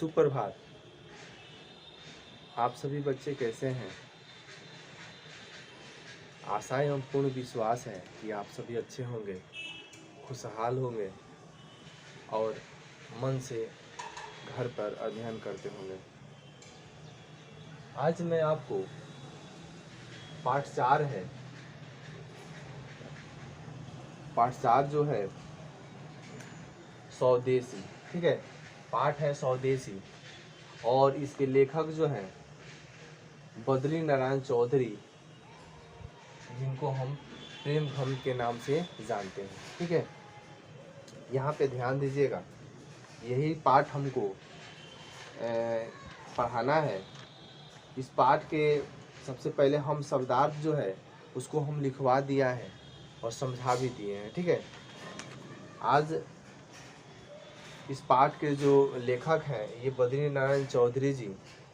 सुप्रभात। आप सभी बच्चे कैसे हैं? आशा एवं पूर्ण विश्वास है कि आप सभी अच्छे होंगे, खुशहाल होंगे और मन से घर पर अध्ययन करते होंगे। आज मैं आपको पाठ 4 है, पाठ 4 जो है स्वदेशी, ठीक है। पाठ है स्वदेशी और इसके लेखक जो हैं बद्री नारायण चौधरी, जिनको हम प्रेम घन के नाम से जानते हैं, ठीक है। यहाँ पे ध्यान दीजिएगा, यही पाठ हमको पढ़ाना है। इस पाठ के सबसे पहले हम शब्दार्थ जो है उसको हम लिखवा दिया है और समझा भी दिए हैं, ठीक है। आज इस पाठ के जो लेखक हैं ये बद्री नारायण चौधरी जी,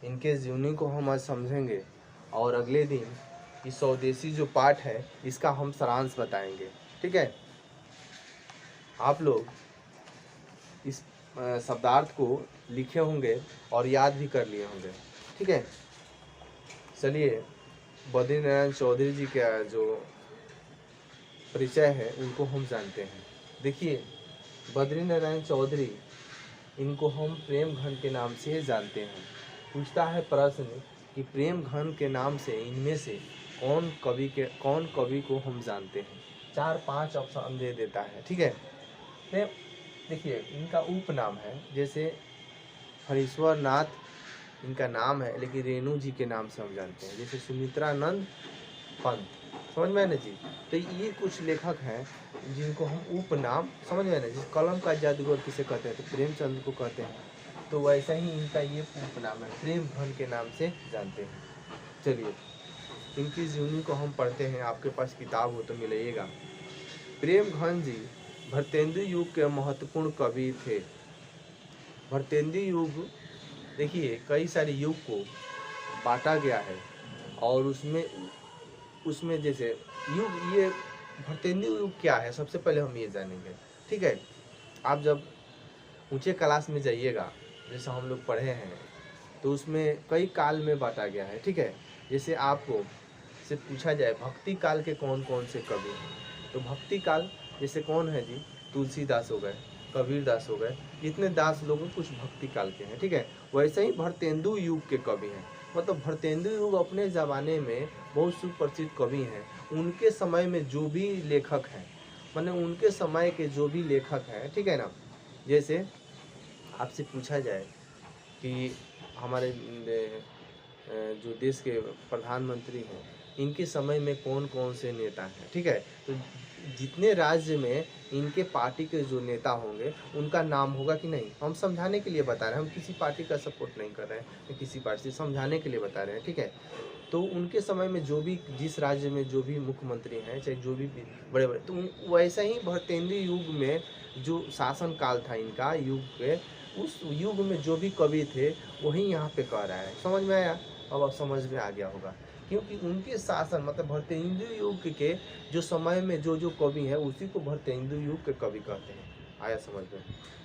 इनके जीवनी को हम आज समझेंगे और अगले दिन इस स्वदेशी जो पाठ है इसका हम सारांश बताएंगे, ठीक है। आप लोग इस शब्दार्थ को लिखे होंगे और याद भी कर लिए होंगे, ठीक है। चलिए बद्री नारायण चौधरी जी का जो परिचय है उनको हम जानते हैं। देखिए, बद्री नारायण चौधरी, इनको हम प्रेम घन के नाम से जानते हैं। पूछता है प्रश्न कि प्रेम घन के नाम से इनमें से कौन कवि को हम जानते हैं। 4-5 ऑप्शन दे देता है, ठीक है। देखिए, इनका उपनाम है, जैसे हरीश्वर नाथ इनका नाम है, लेकिन रेणु जी के नाम से हम जानते हैं, जैसे सुमित्रानंद पंत, समझ में ना जी। तो ये कुछ लेखक हैं जिनको हम उपनाम, समझ में ना जी। कलम का जादूगर किसे कहते हैं, तो प्रेमचंद को कहते हैं। तो वैसा ही इनका ये उपनाम है, प्रेम घन के नाम से जानते हैं। चलिए इनकी जीवनी को हम पढ़ते हैं। आपके पास किताब हो तो मिलाइएगा। प्रेम घन जी भारतेंदु युग के महत्वपूर्ण कवि थे। भारतेंदु युग, देखिए कई सारे युग को बांटा गया है और उसमें जैसे युग, ये भारतेंदु युग क्या है सबसे पहले हम ये जानेंगे, ठीक है। आप जब ऊंचे क्लास में जाइएगा, जैसे हम लोग पढ़े हैं, तो उसमें कई काल में बांटा गया है, ठीक है। जैसे आपको से पूछा जाए भक्ति काल के कौन कौन से कवि हैं, तो भक्ति काल जैसे कौन है जी, तुलसीदास हो गए, कबीर दास हो गए, जितने दास लोग कुछ भक्ति काल के हैं, ठीक है। वैसे ही भारतेंदु युग के कवि हैं, मतलब भारतेंदु युग अपने ज़माने में बहुत सुप्रसिद्ध कवि हैं। उनके समय में जो भी लेखक हैं, मतलब उनके समय के जो भी लेखक हैं, ठीक है ना। जैसे आपसे पूछा जाए कि हमारे जो देश के प्रधानमंत्री हैं, इनके समय में कौन कौन से नेता हैं, ठीक है। तो जितने राज्य में इनके पार्टी के जो नेता होंगे उनका नाम होगा कि नहीं, हम समझाने के लिए बता रहे हैं, हम किसी पार्टी का सपोर्ट नहीं कर रहे हैं, किसी पार्टी से समझाने के लिए बता रहे हैं, ठीक है। तो उनके समय में जो भी, जिस राज्य में जो भी मुख्यमंत्री हैं, चाहे जो भी बड़े बड़े, तो वैसा ही भारतेंदु युग में जो शासन काल था इनका युग पे, उस युग में जो भी कवि थे वही यहाँ पे कह रहा है। समझ में आया? अब समझ में आ गया होगा, क्योंकि उनके शासन, मतलब भारतेंदु युग के जो समय में जो जो कवि है उसी को भारतेंदु युग के कवि कहते हैं। आया समझ में?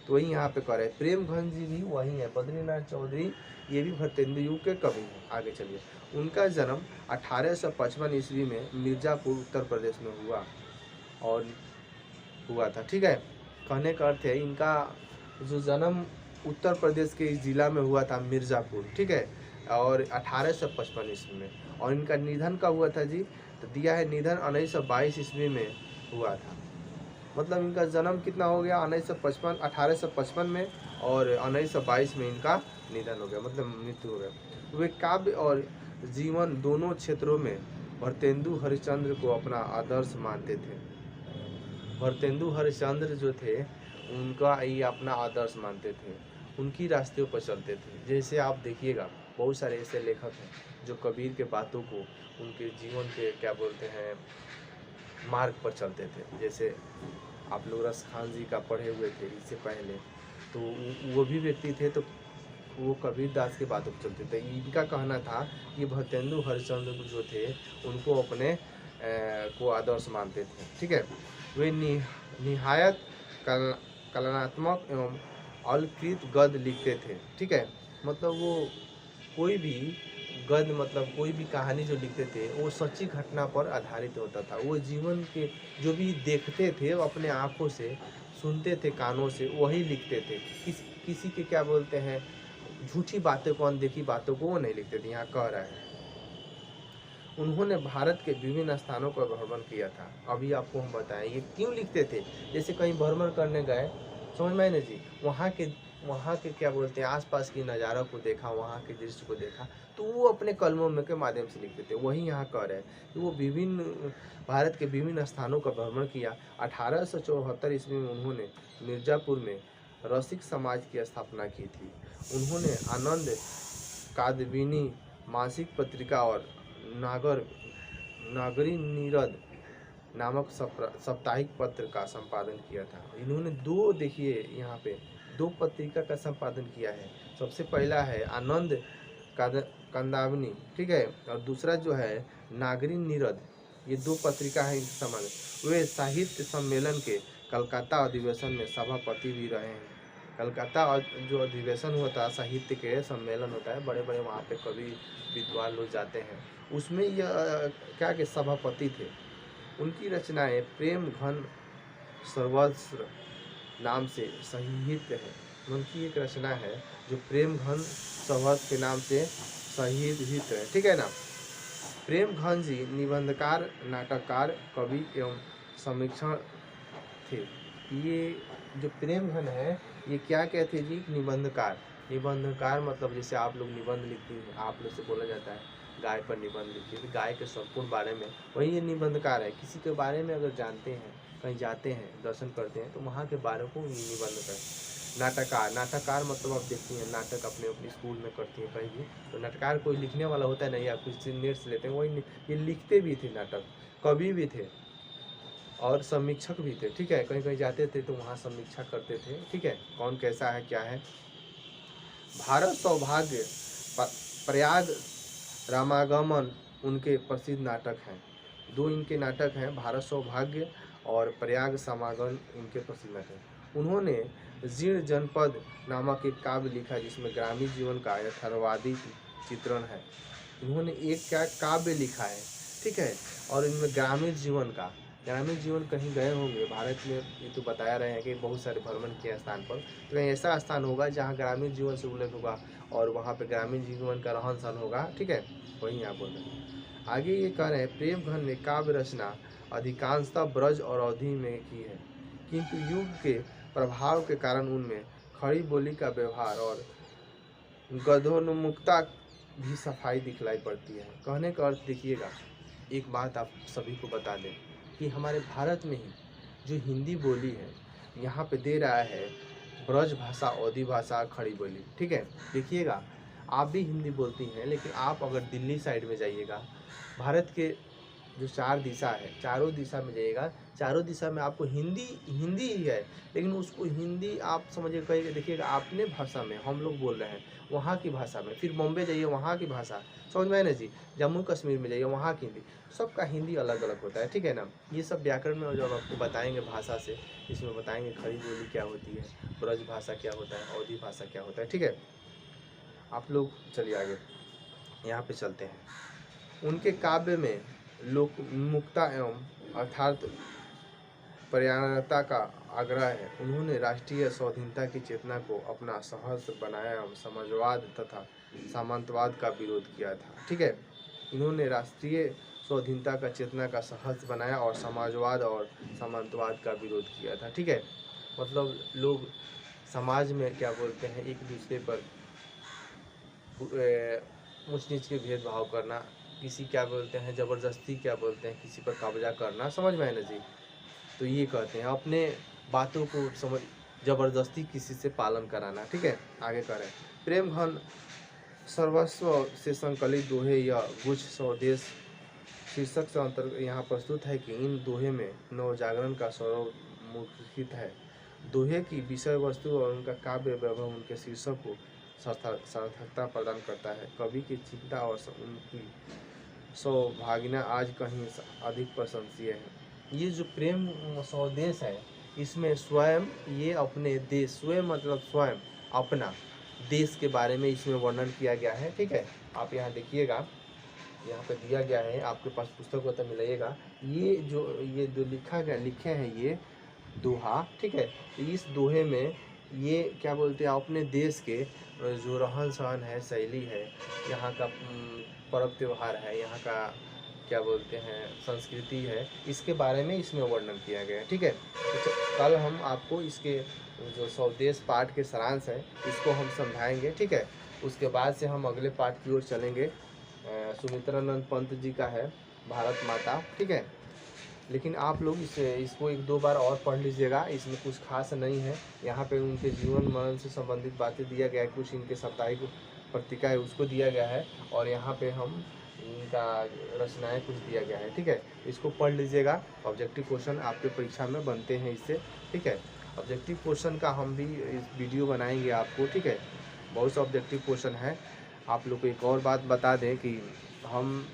तो वही यहाँ पे कह रहे हैं। प्रेम घन जी भी वही है, बद्री नारायण चौधरी, ये भी भारतेंदु युग के कवि हैं। आगे चलिए। उनका जन्म 1855 ईस्वी में मिर्ज़ापुर उत्तर प्रदेश में हुआ था, ठीक है। कहने का अर्थ है इनका जो जन्म उत्तर प्रदेश के इस जिला में हुआ था, मिर्ज़ापुर, ठीक है, और 1855 ईस्वी में। और इनका निधन कब हुआ था जी, तो दिया है निधन 1922 ईस्वी में हुआ था। मतलब इनका जन्म कितना हो गया, 1855 में, और 1922 में इनका निधन हो गया, मतलब मृत्यु हो गया। वे काव्य और जीवन दोनों क्षेत्रों में भारतेंदु हरिश्चंद्र को अपना आदर्श मानते थे। भारतेंदु हरिश्चंद्र जो थे उनका ये अपना आदर्श मानते थे, उनकी रास्ते पर चलते थे। जैसे आप देखिएगा बहुत सारे ऐसे लेखक हैं जो कबीर के बातों को, उनके जीवन के क्या बोलते हैं, मार्ग पर चलते थे। जैसे आप लोग रस खान जी का पढ़े हुए थे इससे पहले, तो वो भी व्यक्ति थे, तो वो कबीर दास के बातों पर चलते थे। इनका कहना था कि भारतेंदु हरिश्चंद्र जो थे उनको अपने को आदर्श मानते थे, ठीक है। वे निहायत कलात्मक एवं अलकृत गद्य लिखते थे। ठीक है, मतलब वो कोई भी गद्य मतलब कोई भी कहानी जो लिखते थे वो सच्ची घटना पर आधारित होता था। वो जीवन के जो भी देखते थे वो अपने आँखों से, सुनते थे कानों से, वही लिखते थे। किसी के क्या बोलते हैं झूठी बातें को, अनदेखी बातों को वो नहीं लिखते थे। यहाँ कह रहा है उन्होंने भारत के विभिन्न स्थानों का भ्रमण किया था। अभी आपको हम बताएं ये क्यों लिखते थे। जैसे कहीं भ्रमण करने गए, समझ में आए ना जी, वहाँ के क्या बोलते हैं आसपास की नज़ारा को देखा, वहाँ के दृश्य को देखा, तो वो अपने कलमों में के माध्यम से लिखते थे। वही यहाँ कह रहे हैं कि वो विभिन्न भारत के विभिन्न स्थानों का भ्रमण किया। 1874 ईस्वी में उन्होंने मिर्ज़ापुर में रसिक समाज की स्थापना की थी। उन्होंने आनंद कादबिनी मासिक पत्रिका और नागरी नीरद नामक साप्ताहिक पत्र का संपादन किया था। इन्होंने दो, देखिए यहाँ पे दो पत्रिका का संपादन किया है। सबसे पहला है आनंद कादबिनी, ठीक है, और दूसरा जो है नागरी नीरद। ये दो पत्रिका है इनके समान। वे साहित्य सम्मेलन के कलकत्ता अधिवेशन में सभापति भी रहे हैं। कलकत्ता जो अधिवेशन होता है, साहित्य के सम्मेलन होता है, बड़े बड़े वहाँ पे कवि विद्वान लोग जाते हैं, उसमें यह क्या के सभापति थे। उनकी रचनाएं प्रेम घन सर्वस्व नाम से साहित्य है। उनकी एक रचना है जो प्रेम घन सर्वस्व के नाम से साहित्य है। ठीक है ना। प्रेम घन जी निबंधकार, नाटककार, कवि एवं समीक्षक थे। ये जो प्रेम घन है ये क्या कहते जी, निबंधकार। निबंधकार मतलब जैसे आप लोग निबंध लिखते हैं, आप लोग से बोला जाता है गाय पर निबंध लिखिए, तो गाय के संपूर्ण बारे में, वही ये निबंधकार है। किसी के बारे में अगर जानते हैं, कहीं जाते हैं, दर्शन करते हैं, तो वहाँ के बारे को निबंध कर। नाटककार, नाटककार मतलब आप देखती हैं नाटक अपने अपने स्कूल में करती हैं कहीं भी, तो नाटककार कोई लिखने वाला होता है नहीं, या कुछ नेट से लेते हैं, वही ये लिखते भी थे नाटक, कवि भी थे और समीक्षक भी थे। ठीक है, कहीं कहीं जाते थे तो वहाँ समीक्षा करते थे। ठीक है, कौन कैसा है क्या है। भारत सौभाग्य, प्रयाग रामागमन उनके प्रसिद्ध नाटक हैं। दो इनके नाटक हैं, भारत सौभाग्य और प्रयाग समागम इनके प्रसिद्ध नाटक। उन्होंने जीर्ण जनपद नामक एक काव्य लिखा जिसमें ग्रामीण जीवन का यथार्थवादी चित्रण है। उन्होंने एक क्या काव्य लिखा है, ठीक है, और इनमें ग्रामीण जीवन कहीं गए होंगे भारत में, ये तो बताया रहे हैं कि बहुत सारे भ्रमण किए स्थान पर, तो कहीं ऐसा स्थान होगा जहाँ ग्रामीण जीवन से उल्लेख होगा और वहाँ पे ग्रामीण जीवन का रहन सहन होगा। ठीक है, वही यहाँ बोल रहे हैं। आगे ये कह रहे हैं प्रेम घन ने काव्य रचना अधिकांशतः ब्रज और अवधि में की है, किंतु युग के प्रभाव के कारण उनमें खड़ी बोली का व्यवहार और गद्योन्मुखता भी सफाई दिखलाई पड़ती है। कहने का अर्थ देखिएगा, एक बात आप सभी को बता दें कि हमारे भारत में ही जो हिंदी बोली है यहाँ पे दे रहा है ब्रज भाषा, अवधी भाषा, खड़ी बोली। ठीक है, देखिएगा आप भी हिंदी बोलती हैं, लेकिन आप अगर दिल्ली साइड में जाइएगा, भारत के जो चार दिशा है, चारों दिशा में जाइएगा, चारों दिशा में आपको हिंदी ही है, लेकिन उसको हिंदी आप समझिए, कहीं देखिएगा अपने भाषा में हम लोग बोल रहे हैं, वहाँ की भाषा में, फिर बॉम्बे जाइए वहाँ की भाषा, समझ में आए ना जी, जम्मू कश्मीर में जाइए वहाँ की हिंदी, सबका हिंदी अलग अलग होता है। ठीक है ना। ये सब व्याकरण में जब आपको बताएंगे भाषा से, इसमें बताएंगे खड़ी बोली क्या होती है, ब्रज भाषा क्या होता है, अवधी भाषा क्या होता है। ठीक है, आप लोग चलिए आगे यहाँ पे चलते हैं। उनके काव्य में लोकमुखता एवं अर्थात पर्यायणता का आग्रह है। उन्होंने राष्ट्रीय स्वाधीनता की चेतना को अपना सहस्त्र बनाया एवं समाजवाद तथा सामंतवाद का विरोध किया था। ठीक है, इन्होंने राष्ट्रीय स्वाधीनता का चेतना का सहस्त्र बनाया और समाजवाद और सामंतवाद का विरोध किया था। ठीक है, मतलब लोग समाज में क्या बोलते हैं, एक दूसरे पर ऊंच नीच के भेदभाव करना, किसी क्या बोलते हैं ज़बरदस्ती क्या बोलते हैं किसी पर कब्जा करना, समझ में आए ना जी, तो ये कहते हैं अपने बातों को समझ ज़बरदस्ती किसी से पालन कराना। ठीक है, आगे करें। प्रेम घन सर्वस्व से संकलित दोहे या गुच्छ स्वदेश शीर्षक से अंतर्गत यहाँ प्रस्तुत है कि इन दोहे में नवजागरण का स्वरूप मुखरित है। दोहे की विषय वस्तु और उनका काव्य वैभव उनके शीर्षक को सार्थकता प्रदान करता है। कवि की चिंता और उनकी सौभाग्यता आज कहीं अधिक प्रशंसीय है। ये जो प्रेम स्वदेश है इसमें स्वयं ये अपने देश, स्वयं मतलब स्वयं, अपना देश के बारे में इसमें वर्णन किया गया है। ठीक है, आप यहाँ देखिएगा, यहाँ पे दिया गया है, आपके पास पुस्तक होता मिलाइएगा। ये जो लिखे हैं ये दोहा। ठीक है, तो इस दोहे में ये क्या बोलते हैं, अपने देश के जो रहन सहन है, शैली है, यहाँ का पर्व त्यौहार है, यहाँ का क्या बोलते हैं संस्कृति है, इसके बारे में इसमें वर्णन किया गया है। ठीक है, तो कल हम आपको इसके जो स्वदेश पाठ के सारांश है इसको हम समझाएंगे। ठीक है, उसके बाद से हम अगले पाठ की ओर चलेंगे। सुमित्रानंद पंत जी का है भारत माता। ठीक है, लेकिन आप लोग इसको 1-2 बार और पढ़ लीजिएगा, इसमें कुछ खास नहीं है। यहाँ पे उनके जीवन मरण से संबंधित बातें दिया गया है, कुछ इनके साप्ताहिक पत्रिका है उसको दिया गया है, और यहाँ पे हम इनका रचनाएं कुछ दिया गया है। ठीक है, इसको पढ़ लीजिएगा। ऑब्जेक्टिव क्वेश्चन आपके परीक्षा में बनते हैं इससे। ठीक है, ऑब्जेक्टिव क्वेश्चन का हम भी इस वीडियो बनाएंगे आपको। ठीक है, बहुत से ऑब्जेक्टिव क्वेश्चन है। आप लोग को एक और बात बता दें कि हम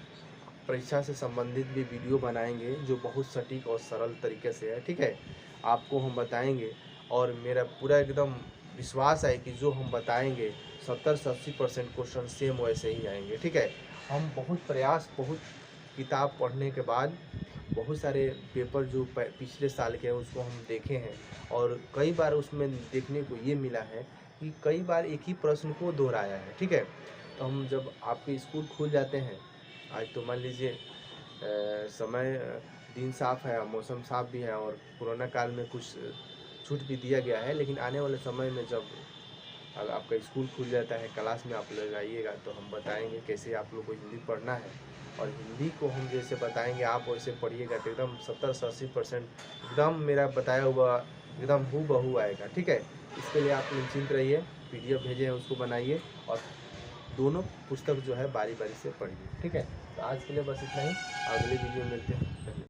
परीक्षा से संबंधित भी वीडियो बनाएंगे जो बहुत सटीक और सरल तरीके से है। ठीक है, आपको हम बताएंगे, और मेरा पूरा एकदम विश्वास है कि जो हम बताएंगे 70 से 80% क्वेश्चन सेम वैसे ही आएंगे। ठीक है, हम बहुत प्रयास, बहुत किताब पढ़ने के बाद बहुत सारे पेपर जो पिछले साल के हैं उसको हम देखे हैं, और कई बार उसमें देखने को ये मिला है कि कई बार एक ही प्रश्न को दोहराया है। ठीक है, तो हम जब आपके स्कूल खुल जाते हैं, आज तो मान लीजिए समय दिन साफ़ है, मौसम साफ़ भी है, और कोरोना काल में कुछ छूट भी दिया गया है, लेकिन आने वाले समय में जब अगर आपका स्कूल खुल जाता है, क्लास में आप लोग आइएगा तो हम बताएंगे कैसे आप लोग को हिंदी पढ़ना है, और हिंदी को हम जैसे बताएंगे आप वैसे पढ़िएगा तो एकदम 70 से 80% एकदम मेरा बताया हुआ एकदम हूबहू आएगा। ठीक है, इसके लिए आप निश्चिंत रहिए। PDF भेजे हैं उसको बनाइए, और दोनों पुस्तक जो है बारी बारी से पढ़िए। ठीक है, तो आज के लिए बस इतना ही, अगले वीडियो में मिलते हैं।